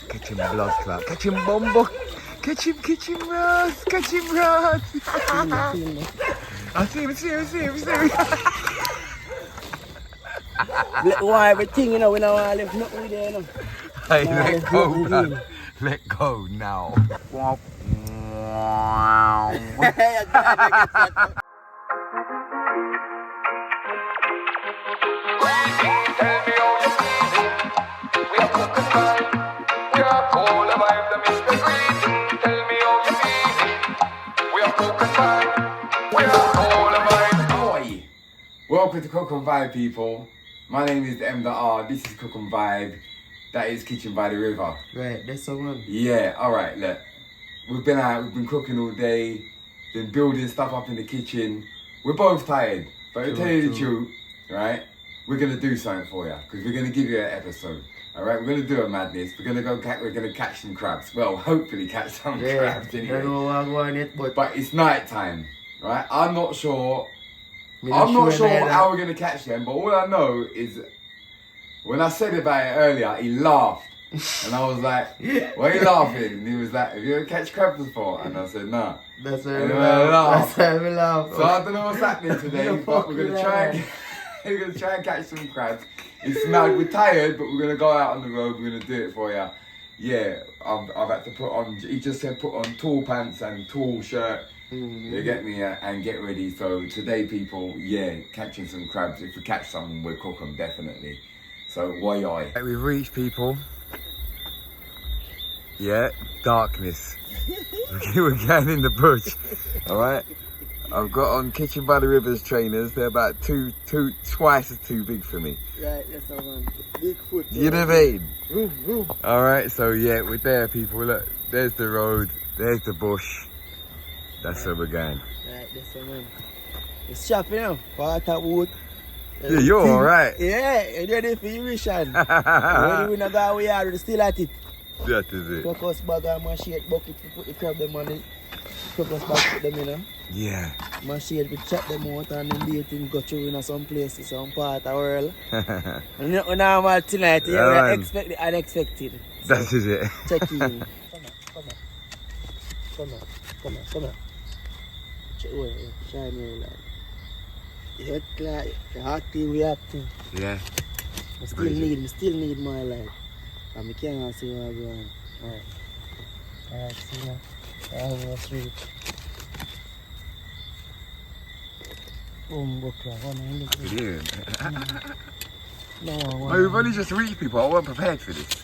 Catch him blood clot. Catch him bumbo. Catch him Ross. Catch him Ross. I see him. Let go everything, you know, we don't want to leave nothing with there, you know. Hey, let go, blood. Let go now. Welcome to Cook and Vibe, people. My name is M.R. This is Cook and Vibe. That is Kitchen by the River. Right, that's the one. Yeah, alright, look. We've been out, we've been cooking all day, been building stuff up in the kitchen. We're both tired, but to tell you the truth, right, we're going to do something for you, because we're going to give you an episode. Alright, we're going to do a madness. We're going to catch some crabs. Well, hopefully catch some crabs anyway. I don't know what I'm going it, but it's night time, right? I'm not sure how we're going to catch them, but all I know is when I said about it earlier, he laughed. And I was like, why are you laughing? And he was like, have you ever catch crabs before? And I said, nah. That's why we laugh. So I don't know what's happening today, but we're going to try and catch some crabs. It's mad, we're tired, but we're going to go out on the road, we're going to do it for you. Yeah, I've had to put on, he just said put on tall pants and tall shirt. You get me, and get ready. So today, people, yeah, catching some crabs. If we catch some, we'll cook them, definitely. So, why? We've reached, people. Yeah, darkness. We're getting in the bush, alright? I've got on Kitchen by the River's trainers. They're about twice as too big for me. Right, that's the one. Big foot. You know what I mean? Alright, so yeah, we're there, people. Look, there's the road, there's the bush. That's where we're going. Right, that's the one. It's sharp, you know, water, wood. Yeah, you're alright. Yeah, you're ready for your mission. When we not go away, you're still at it. That is it. Crocus bag and machete bucket to put the crab them on it. Crocus bag put them in there. Yeah. Machete we chop them out and then baiting go through in some places, some part of the world. And not normal tonight, yeah, we expect the unexpected. So that is it. Check in. Come on. Check away, shine your light. Head clear, the heart thing reacting. Yeah. I still need my light. And I can't see what I'm going. Alright, see now. I almost reach. Boom, buckler, Brilliant. No, we've only just reached, people. I wasn't prepared for this.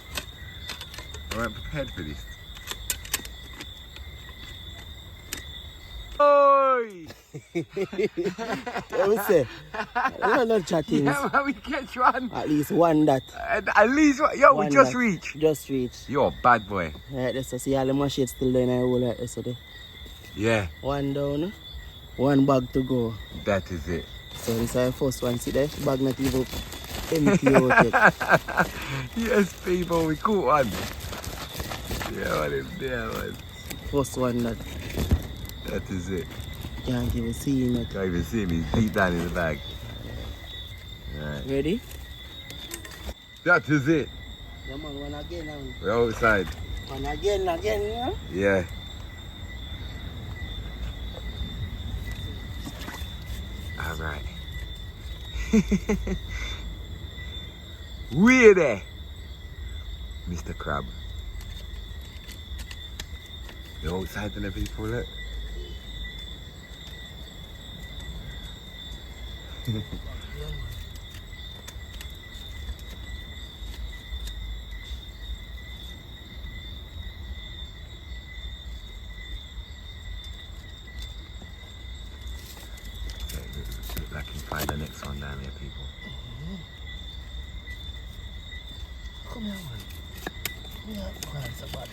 Oi! What we say? We're not chatting. Yeah, we catch one. At least one that. At least one. Yo, we just reached. Just reached. You're a bad boy. Right, let's see all the machines still there in the hole like this. Yeah. One down, one bag to go. That is it. So this is our first one. See there? Bag not even empty out yet. Yes, people, we caught one. Yeah, man, there, man. First one that. That is it. Can't even see him. Can't even see him, he's deep down in the bag. Right. Ready? That is it. Yeah, man, one again now. We're outside. One again, yeah? Yeah. Alright. We're there, Mr. Crab. You're outside and the people, look. Look like you can find the next one down here, people. Come here, man. Come here, man, somebody.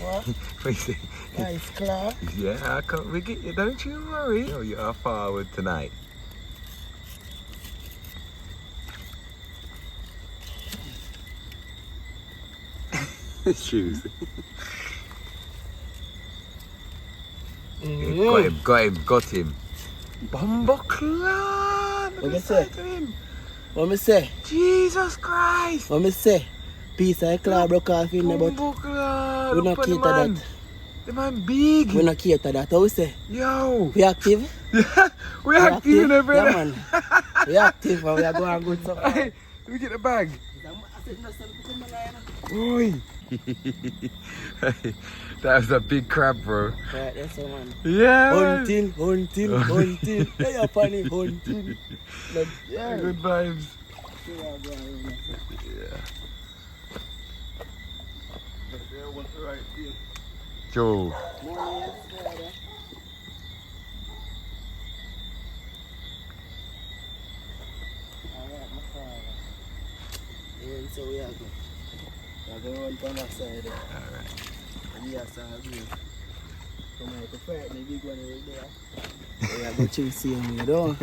What? What you say? Nice, Clark. Yeah, I can't we get you, don't you worry. Oh, you are forward tonight. Shoes. Got him. Bumbleclan! What me say? What me say? Jesus Christ! What me say? piece of claw broke off in there, but Bumbuckler, we not look at the cater man. that. The man big. We not cater that. How we say? Yo. We active? Yeah, we active in there, brother. Yeah, man. We active and we are going good so far. Hey, let me get the bag. Oi. That was a big crab, bro. Right, that's so man. Yeah. man. Hunting. They are funny, hunting. Like, yeah. Good vibes. Joe. So we are good. We are going to run from that side. Alright. And yes, I agree. Come on, the fight, the big one right there. We are going to see him, you know.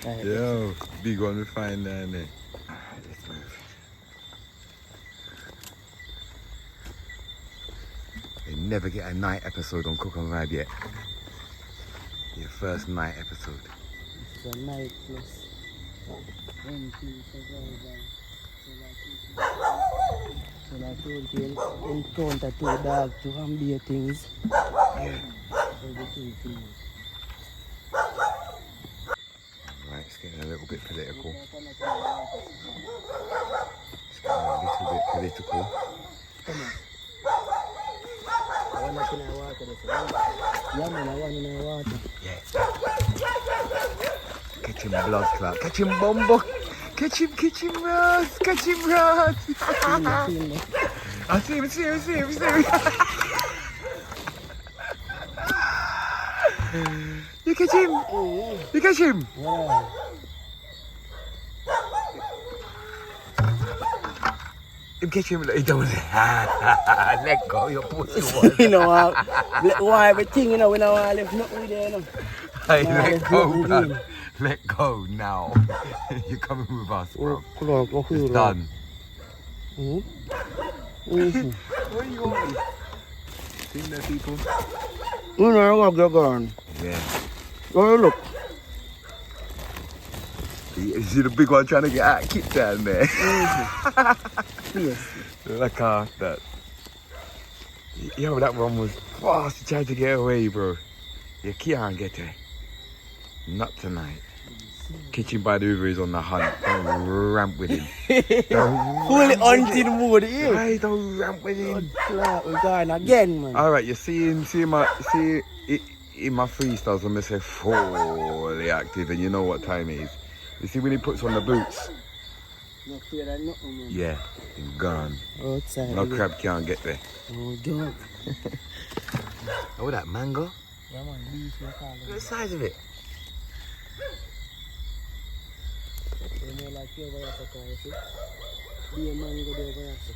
Right. Yo, big one we find down there. Alright, let's move. They never get a night episode on Cook and Vibe yet. Your first night episode. It's a night plus. So like you encounter two dogs to ambient things. Everything finished. Right, it's getting a little bit political. It's getting a little bit political. Come on. I want nothing in water. Yeah, man, I want in water. Yeah. Catch him blood clot. Catch him bumbo. Catch him Ross. Catch him Ross. I see him. You catch him? You catch him? Yeah. You catch him? He don't let go your pussy one. You know why everything, you know, we don't want to leave nothing there, you know. Hey, let go, blood. Let go now. You're coming with us, bro. It's done. What are you on? Seen there, people? You know, I'm going to go on. Yeah. Oh, look. You see the big one trying to get out, kicked down there. Yes. Like that. Yo, that one was fast. He tried to get away, bro. You can't get her. Not tonight. Kitchen by the river is on the hunt. Don't ramp with him. Fully hunting mood, yeah. Hey, don't ramp with him. We're going again, man. Alright, you see in my freestyles when they say fully active and you know what time it is. You see when he puts on the boots? Not afraid of nothing, man. Yeah, he's gone. Outside. No crab can't get there. Oh, dog. Oh, that mango? Yeah, man, beef, you call Look at the size of it. You know, like you over here, so you see? Be a mango there over here, so.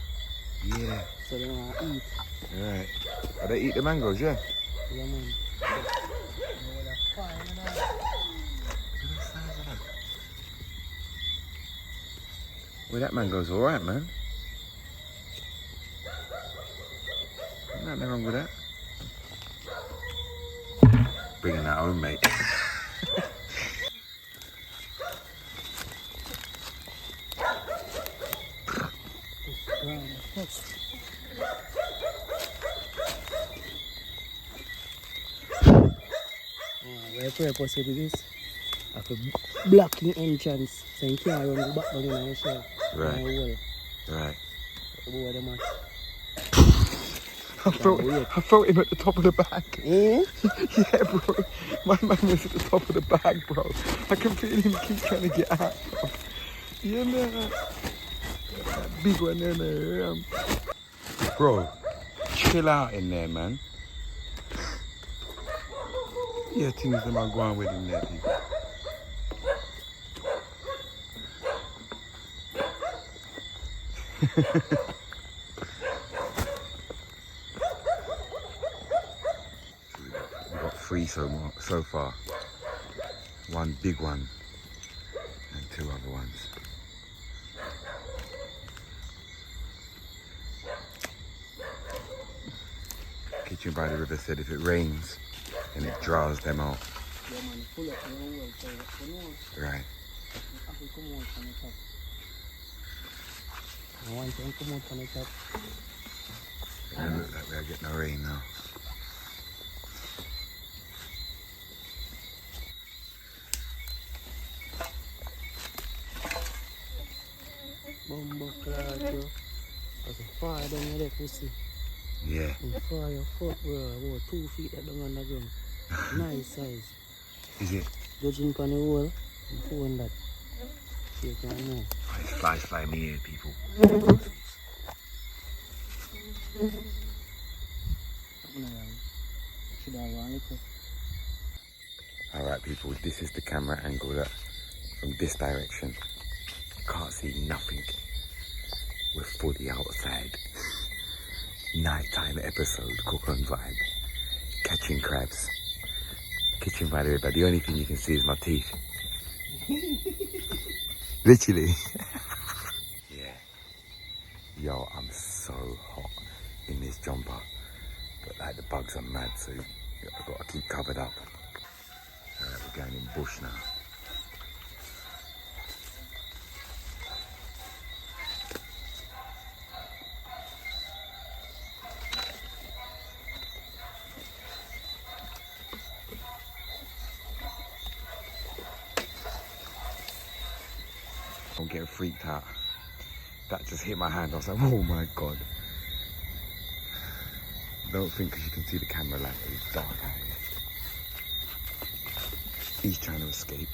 Yeah. So they want to eat. Alright. Oh, they eat the mangoes, yeah? Yeah, man. Well, that mango's alright, man. Nothing wrong with that. Bringing that home, mate. Where purpose of this? After blocking entrance, so you can't run the back down in the shell. Right. Right. Boy, them are. I felt him at the top of the bag. Eh? Yeah, bro. My man was at the top of the bag, bro. I can feel him keep trying to get out, bro. You know that big one in there. Bro, chill out in there, man. Yeah, things that I'm going with in there, people. We got three so far. One big one and two other ones. Kitchen by the river said if it rains, then it draws them out. Yeah, man, pull up your own well, so you know. Right. I can come out from the top. I want to come out on the top. It look like we're getting no rain now. Bumbo cloud, bro. That's a far down there, pussy. Yeah. And far your foot, bro. About 2 feet down on the ground. Nice size. Is it? Judging from the wall, I'm phone that. So you can know. Oh, it's flies flying me here, people. Should have one little. Alright people, this is the camera angle that from this direction. Can't see nothing. We're fully outside. Nighttime episode, cook on vibe. Catching crabs. Kitchen by the way, but the only thing you can see is my teeth. Literally. Yeah. Yo, I'm so hot in this jumper. But like the bugs are mad, so I've got to keep covered up. We're going in bush now. I'm getting freaked out. That just hit my hand. I was like, oh my god. Don't think because you can see the camera light, it's dark out here. He's trying to escape.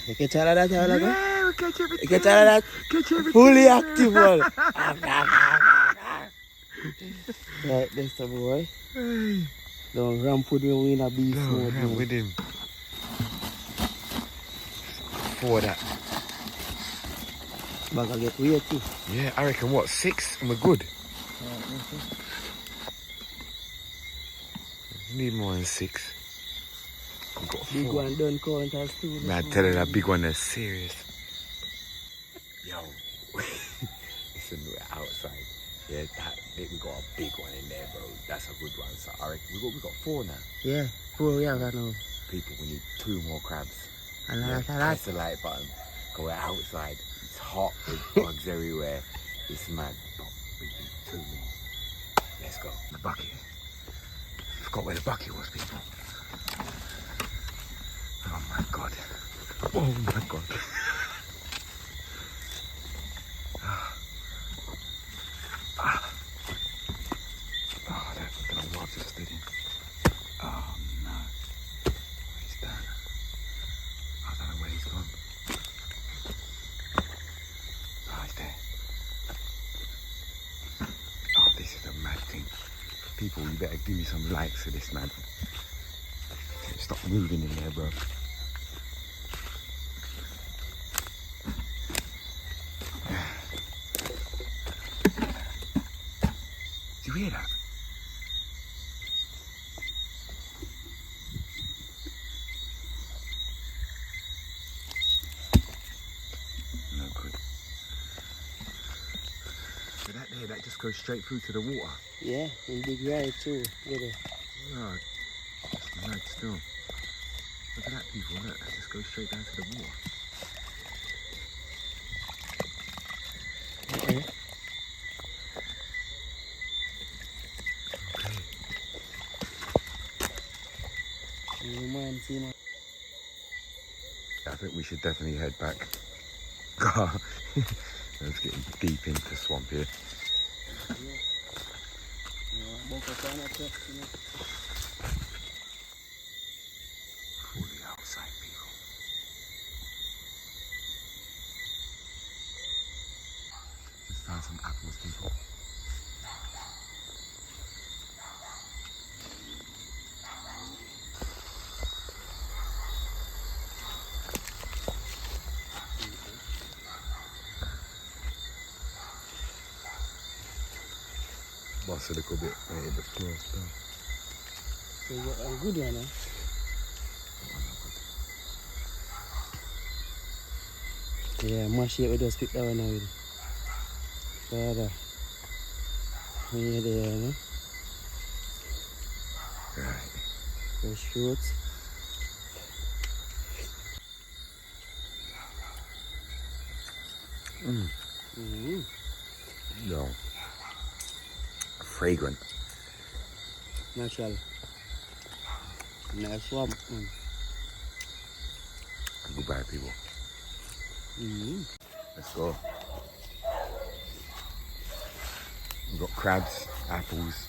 You catch all of that, Yeah, we catch everything. You catch all of that? Catch everything. Fully active, man. Right, that's the boy. Hey. Don't ramp with me in a beast mode. No, with him. For that. But I get weird too. Yeah, I reckon what, 6 and we're good. Need more than 6. We've got 4. Big one done count as 2. Man, tell her that big one is serious. Yo, listen, we're outside. Yeah, we got a big one in there, bro. That's a good one. So I reckon we got 4 now. Yeah, 4 we have that now. People, we need 2 more crabs. And Yeah, that's press the like button. Go outside. It's hot with bugs everywhere. It's mad. But we need 2 more. Let's go. The bucket. Forgot where the bucket was, people. Oh my god. Oh my god. Oh, I don't know what I've just stood in. Oh no. He's done. I don't know where he's gone. Oh, he's there. Oh, this is a mad thing. People, you better give me some likes for this, man. Stop moving in there, bro. Do you hear that? No good. So that there, that just goes straight through to the water. Yeah, in big ride too. Get it. No, it's mad still. Look at that, people, look, that just goes straight down to the water. Okay. Okay. You mind seeing my... I think we should definitely head back. Let's get deep into the swamp here. Fully outside, people. Just found some apples, people. Boy, toss a little bit, may hit the floor still. So you got a good one, eh? Yeah, mash it, we just pick that one out. Father. Yeah, there, no? Right. The shoots. Yo. Fragrant. Natural. Nice swamp. Goodbye, people. Let's go. We've got crabs, apples,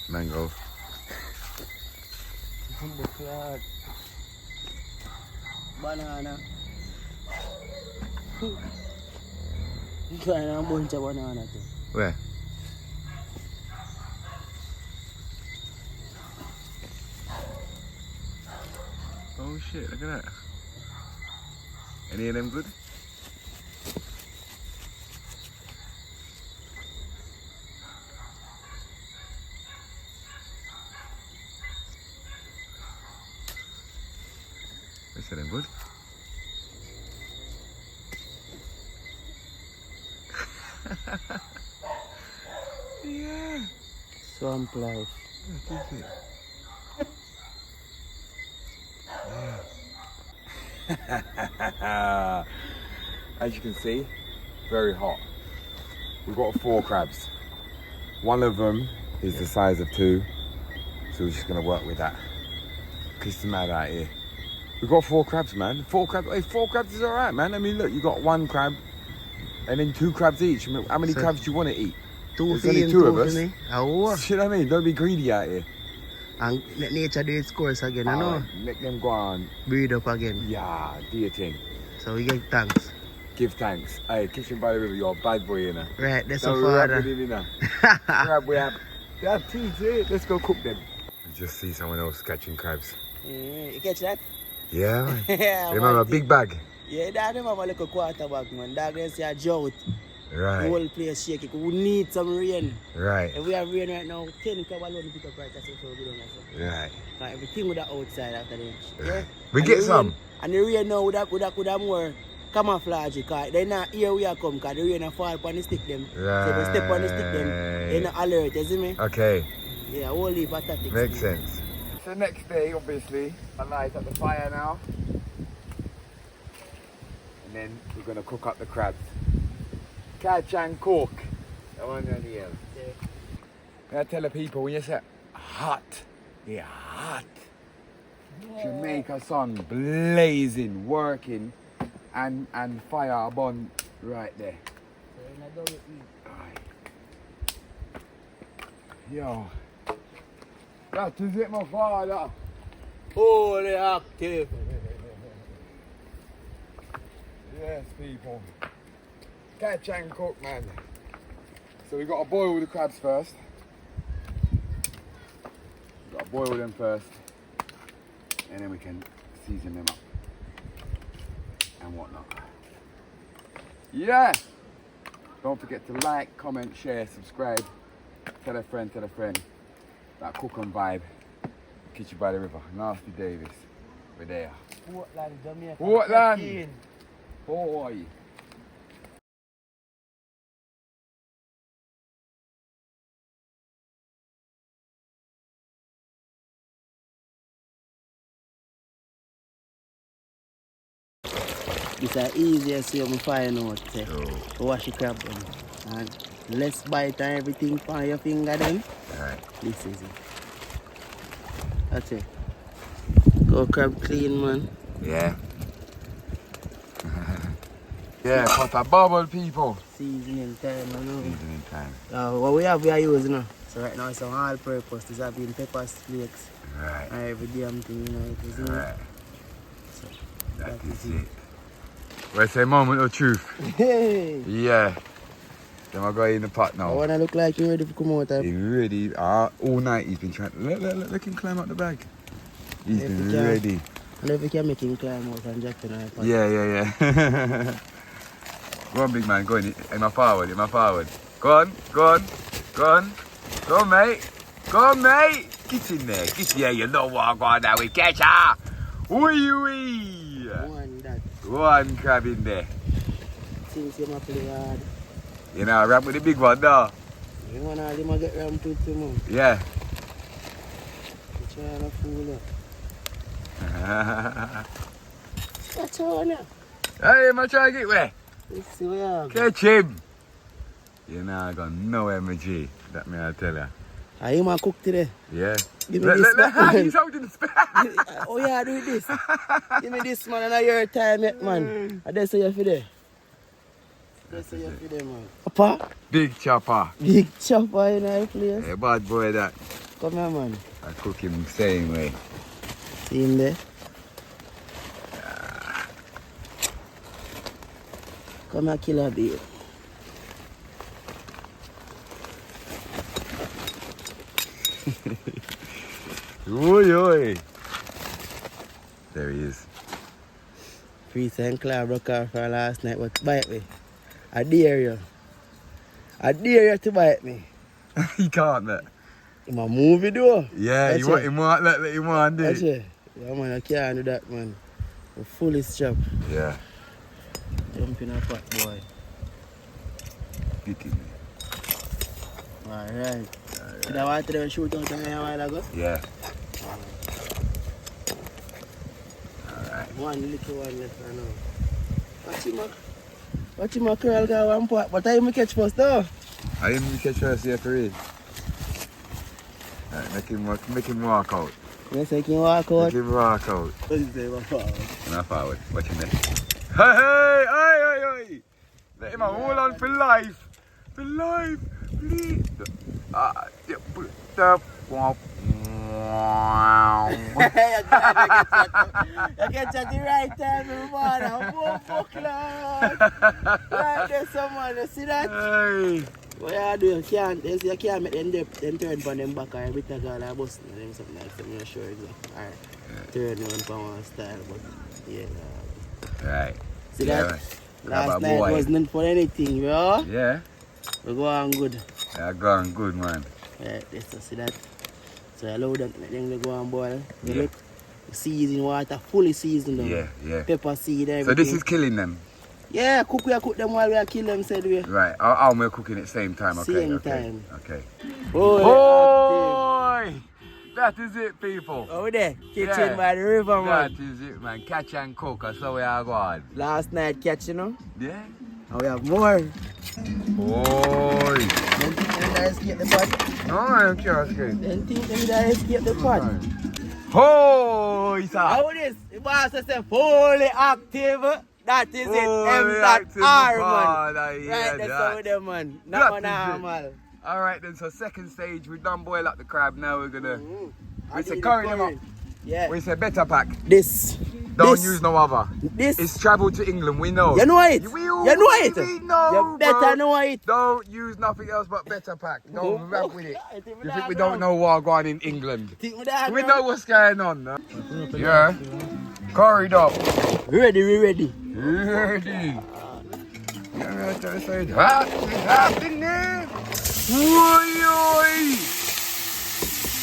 mango. Buklad. Banana. Kaya na bunch of banana to. Where? Oh shit, look at that. Any of them good? Is them good? Yeah. Swamp life. As you can see, very hot. We've got 4 crabs. One of them is the size of 2, so we're just gonna work with that. Piss mad out here. We've got 4 crabs, man. 4 crabs. Hey, 4 crabs is alright, man. I mean, look, you got 1 crab and then 2 crabs each. I mean, how many crabs do you want to eat? There's only 2 of us. You know what I mean? Don't be greedy out here. And let nature do its course again, you know? Let them go on. Breed up again. Yeah, do your thing. So we give thanks. Give thanks. Hey, Kitchen by the River, you're a bad boy, you know. Right, that's So a we're father. happy, you know. Crab, we have 2 here. Let's go cook them. You just see someone else catching crabs. You catch that? Yeah, man. Yeah, Remember, big bag. Yeah, that them have a little quarterback, man. That guy say a drought. The Right, whole place shaking. We need some rain. right, If we have rain right now, 10 crab alone pick up right. That's what we're doing. right. Like everything with the outside after them. Yeah. We And get the some. Rain, and the rain now would have more camouflage because they not here we are come because the rain fall upon the stick them. So if we step on the stick them, they're not alert, you see me? Okay, Yeah, whole heap of tactics. makes sense. So next day, obviously, I light at the fire now. And then we're going to cook up the crabs. Catch and cook. The one on the hill. I tell the people, when you say hot, they're hot. Jamaica sun blazing, working, and fire upon right there. Right. Yo, that is it, my father. Holy active. Yes, people. Catch and cook, man. So we got to boil the crabs first. We got to boil them first, and then we can season them up and whatnot. Yeah. Don't forget to like, comment, share, subscribe. Tell a friend, tell a friend. That cook and vibe. Kitchen by the River. Nasty Davis. We're there. Portland, Jamaica. Portland. Boy. It's the easiest way to find out. Say, wash the crab them. And less bite and everything on your finger then. Alright. This is it. That's it. Go crab clean, man. Yeah. Yeah, cut a bubble, people. Seasoning time, you know. Seasoning time. What we have, we are using now. So right now it's on all purpose. This have been pepper flakes. Right. And every damn thing, you know. It is Right. So, That is it. Well, it's a moment of truth. Hey! Yeah. Then I go in the pot I now. wanna look like you ready to come out. He really, all night he's been trying. Look him climb up the bag. He's If been he can. ready. And if we can make him climb out and jack in our pot. Yeah. Go on, big man, go on. Am I forward? Go on. Go, mate. Go, mate. Get in there. Get here. You know what I'm going now. We catch her. Wee wee. One that. One crab in there. Since you might play hard. You know, rap with the big one, though. You want all them get ram to man. Yeah. You trying to fool up. What's on now? Hey, I'm trying to get where? Let's see where you are. Catch him. You know, I got no energy. That me I tell you. Are you cook today? Yeah. Give me this man. He's holding the spoon. Oh yeah, do this. Give me this man and I your time yet, man. I just say you for there. Just say you for there, man. Papa? Big chopper. Big chopper in our place. Yeah, bad boy that. Come here, man. I cook him the same way. See him there? Come here, killer bee. Oi, oi. There he is. Priest and Claire broke off for last night, but bite me. I dare you. I dare you to bite me. He can't, that. In my movie, though. Yeah, That's you want let him want do That's it. it. Yeah, man, I can't do that, man. I'm fully strapped. Yeah. Jump in a pot, boy. Get in there. Alright. Did I want to shoot out on me a while ago? Yeah. Alright. One little one left, I know. Watch him, watch him, curl guy one pot. But I even catch first, though. I even catch first here for it. Alright, make him walk out. Yes, I can walk out. Make him walk out. What is it, forward? Not forward. Watch him there. Hey, hey. Let him hold on for life. For life. Please. Yeah, put up. You get at the right time, man. I'm more fuck, right there, someone. You see that? Hey. What you do? You can't make them dip, then turn on them back or every time I bust them something like that. I'm not sure exactly. Alright. Turn on for one style, but yeah. Right. See Yeah, that? right. Last Grab a night boy. wasn't for anything, bro. Yeah. We go on good. Yeah, gone good, man. Right, let's see that. So I allow them to let them go and boil. You Yeah. look, season water, fully seasoned them. Yeah, yeah. Pepper seed, everything. So this is killing them? Yeah, we cook them while we kill them, said we. Right. I'll make cooking at the same time, okay? Same okay. time. Okay. Oh, Boy! That is it, people. over there, kitchen Yeah. by the river, That man. is it, man. Catch and cook. That's how we are going. Last night catch, you know. Yeah. And we have more. Boy. Then think them that escape the pot. No, I'm curious. Then think them that escape the pot. Hoy, sir. How this? The boss says fully active. That is it. Fully active, M.R, man. man. I hear Right, that's that. how them, man. That Not is it. normal. All right, then. So second stage, we done boil up the crab. Now we're gonna. I We do say the curry them up. curry. Yeah. We say better pack. This. Don't This. use no other. This. It's travelled to England. We know. You know it. We You know it. We know. You better bro. know it. Don't use nothing else but better pack. Don't rap with it. I think You think we don't know what's going on in England? Think we that, We bro. know what's going on. No? Yeah. Curried up. Ready, we ready. Ready. Yeah, that's it. Happening. Oi, oi.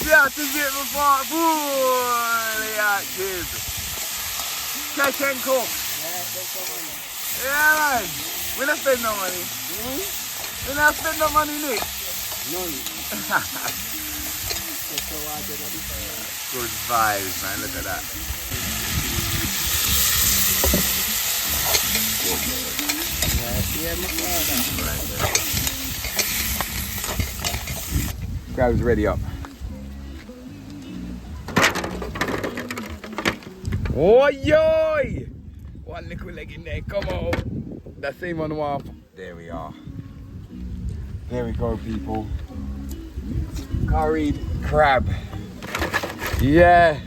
That is it before fully active. Catch and cook. Yeah, man. We don't spend no money. We don't spend no money, Nick. Good vibes, man. Look at that. Crab's ready up. Oi, oi! One little leg in there, come on. That same on the wall. There we are. There we go, people. Curried crab. Yeah.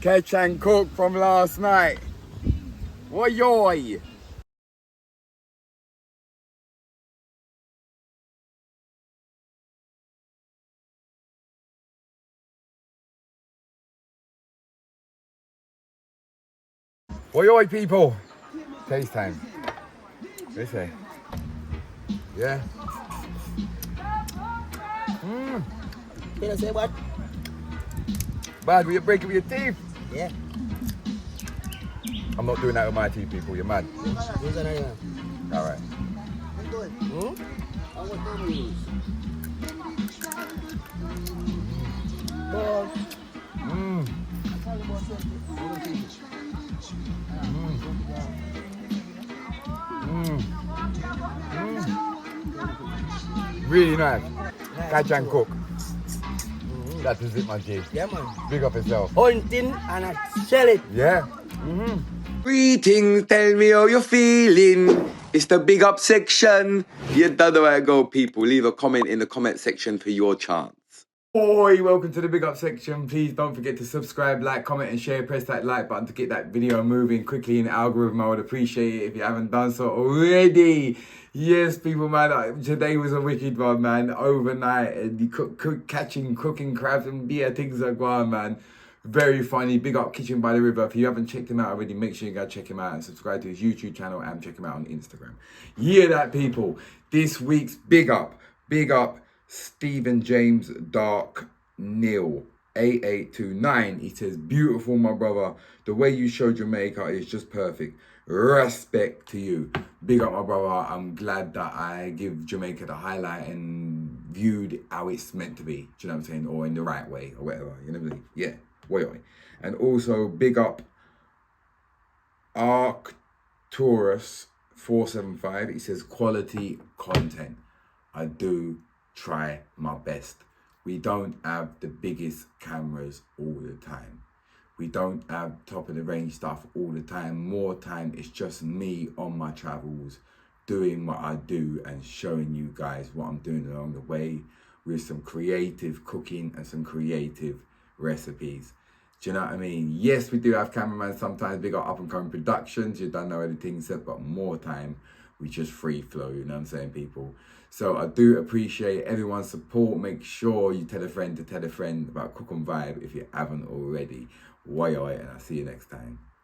Catch and cook from last night. Oi, oi! Oi, oi, people. Taste time. What do you say? Yeah? Can I say what? Bad, will you break it with your teeth? Yeah. I'm not doing that with my teeth, people. You're mad. Use another one. All right. I want to use. Mmm. Really nice. Catch and cook. That is it, my G. Yeah, man. Big up yourself. Hunting and I sell it. Yeah. Greetings, tell me how you're feeling. It's the big up section. You don't know where to go, people. Leave a comment in the comment section for your chance. Oi, welcome to the big up section. Please don't forget to subscribe, like, comment and share. Press that like button to get that video moving quickly in the algorithm. I would appreciate it if you haven't done so already. Yes, people, man, today was a wicked one, man. Overnight, and you cooking crabs and things are going, man. Very funny. Big up Kitchen by the River. If you haven't checked him out already, make sure you go check him out and subscribe to his YouTube channel and check him out on Instagram. Hear that, people? This week's big up Stephen James Dark Neil A829. He says, beautiful, my brother. The way you showed Jamaica is just perfect. Respect to you. Big up, my brother. I'm glad that I give Jamaica the highlight and viewed how it's meant to be. Do you know what I'm saying? Or in the right way or whatever. You know what I mean? Yeah. Oi. And also big up Arcturus 475. He says quality content. I do try my best. We don't have the biggest cameras all the time. We don't have top of the range stuff all the time. More time it's just me on my travels doing what I do and showing you guys what I'm doing along the way with some creative cooking and some creative recipes. Do you know what I mean? Yes, we do have cameramen sometimes, big up and coming productions. You don't know anything, but more time we just free flow, you know what I'm saying, people? So I do appreciate everyone's support. Make sure you tell a friend to tell a friend about Cook and Vibe if you haven't already. Oi, and I'll see you next time.